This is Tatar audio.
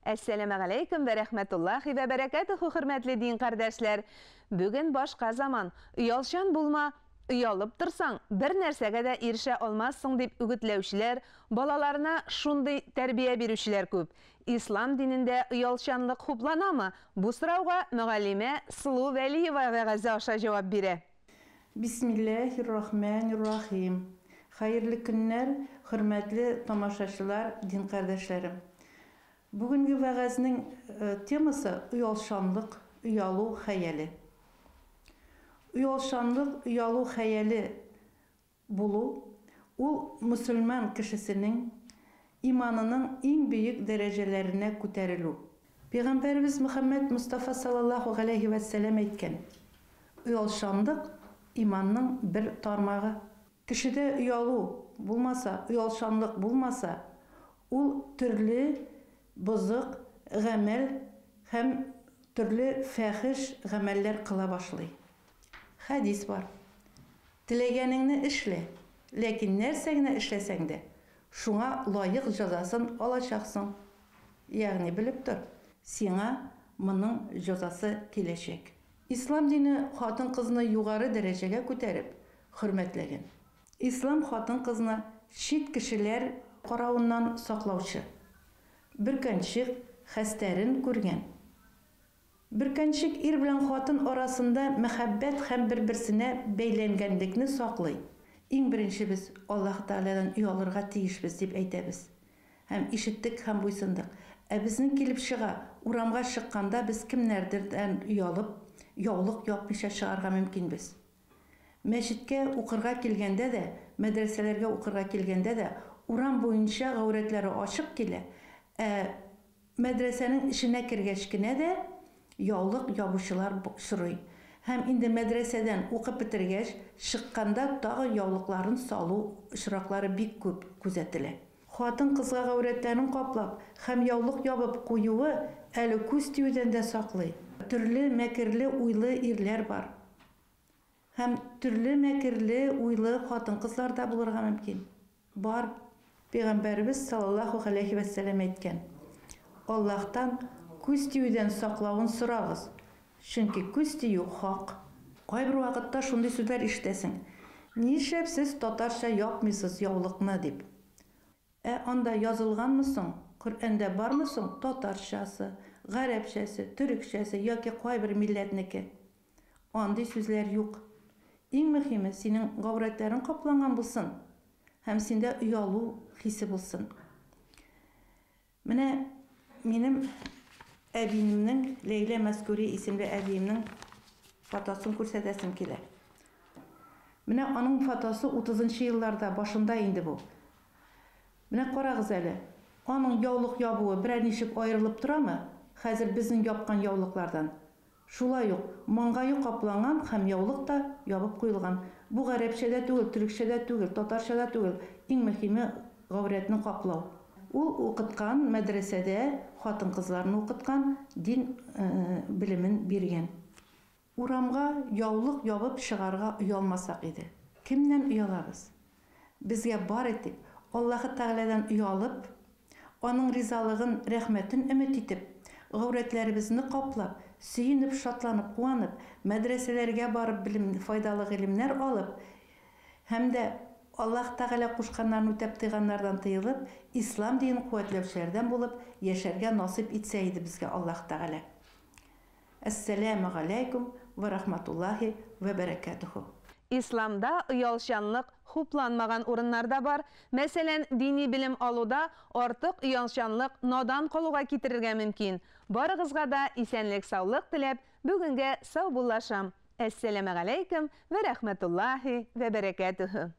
Әссәләму алейкум вә рәхмәтуллахи вә бәрәкәтүһү, хөрмәтле дин кардәшләр. Бүген башка заман. Уялчан булма, уялып торсаң, бер нәрсәгә дә ирешә алмассың дип үгетләүчеләр, балаларына шундый тәрбия бирүчеләр күп. Ислам динендә уялчанлык хупланамы? Бу сорауга мөгаллимә Сылу Вәлиева вәгазы аша җавап бирә. Бисмиллахир-рахманир-рахим. Хәерле көннәр, хөрмәтле тамашачылар, дин кардәшләрем. Бүгенге вәгазьнең темасы уялчанлык, уялу хәяле. Уялчанлык, уялу хәяле булу ул мөселман кешесенең иманының иң бөек дәрәҗәләренә күтәрелү. Пәйгамбәрбез Мөхәммәд Мустафа саллаллаху алейхи ва сәллям әйткән: уялчанлык иманның бер тармагы. Кешедә уялу булмаса, уялчанлык булмаса, ул төрле бозык гамәл һәм төрле фәхиш гамәлләр кыла башлый. Хәдис бар. Теләгәнеңне эшлә, ләкин нәрсә генә эшләсәң дә, шуңа лаек җәзасын алачаксың. Ягъни белеп тор, сиңа моның җәзасы киләчәк. Ислам дине хатын-кызны югары дәрәҗәгә күтәреп хөрмәтләгән. Ислам хатын-кызны чит кешеләр каравыннан саклаучы. Бөркәнчек хәстәрен күргән. Бөркәнчек ир белән хатын арасында мәхәббәт һәм бер-берсенә бәйләнгәнлекне саклый. Иң беренче без Аллаһ Тәгаләдән уялырга тиешбез дип әйтәбез. Һәм ишеттек һәм буйсындык. Безнең килеп чыга, урамга чыкканда без кемнәрдердән уялып, яулык япмыйча чыгарга мөмкинбез. Мәчеткә укырга килгәндә дә, мәдрәсәләргә укырга килгәндә дә, урам буенча гауратлары ачык килә. Мәдрәсәнең ишенә кергәч кенә дә яулык ябучылар шурый. Һәм инде мәдрәсәдән укып бетергәч, чыкканда тагы яулыкларын салу очраклары бик күп күзәтелә. Хатын кызга гауратларын каплап һәм яулык ябып куюы әле күз тиюдән дә саклый. Төрле мәкерле уйлы ирләр бар. Һәм төрле мәкерле уйлы хатын-кызлар да булырга мөмкин. Бар. Пәйгамбәрбез саллаллаху алейхи ва сәллям әйткән: Аллаһтан күз тиюдән саклавын сорагыз. Чөнки күз тию хак. Кайбер вакытта шундый сүзләр ишетәсең: "Нишләп сез татарча япмыйсыз яулыкны?" дип. Анда язылганмы соң? Коръәндә бармы соң татарчасы, гарәпчәсе, төрекчәсе яки кайбер милләтнеке? Андый сүзләр юк. Иң мөһиме, синең гауратларың капланган булсын һәм синдә уялу хисе булсын. Менә минем әбиемнең, Ләйлә Мәскүри исемле әбиемнең фотосын күрсәтәсем килә. Менә аның фотосы 30-нчы елларда башында инде бу. Менә карагыз әле. Аның яулык ябуы берәр ничек аерылып торамы? Хәзер безнең япкан яулыклардан. Шулай ук маңгае капланган һәм яулык та ябып куелган. Бу гарәпчәдә түгел, төрекчәдә түгел, татарчада түгел. Иң мөһиме гауратны каплау. Ул укыткан мәдрәсәдә хатын-кызларны укыткан, дин белемен биргән. Урамга яулык ябып чыгарга уялмасак иде. Кемнән уялабыз? Безгә бар итеп, Аллаһ Тәгаләдән уялып, аның ризалыгын, рәхмәтен өмет итеп, гауратларыбызны каплап, сөенеп, шатланып, куанып, мәдрәсәләргә барып файдалы гыйлемнәр алып, һәм дә Аллаһ Тәгалә кушканнарын үтәп тыйганнардан тыелып, ислам динен куәтләүчеләрдән булып яшәргә насип итсә иде безгә Аллаһ Тәгалә. Әссәламу алейкум ва рахматуллахи ва бәрәкәтүһү. Исламда уялчанлык хупланмаган урыннарда бар. Мәсәлән, дини белем алуда артык уялчанлык надан калуга китерергә мөмкин. Барыгызга да исәнлек, саулык теләп, бүгенгә сау булашам. Әссәламу алейкум ва рахматуллахи ва бәрәкәтүһү.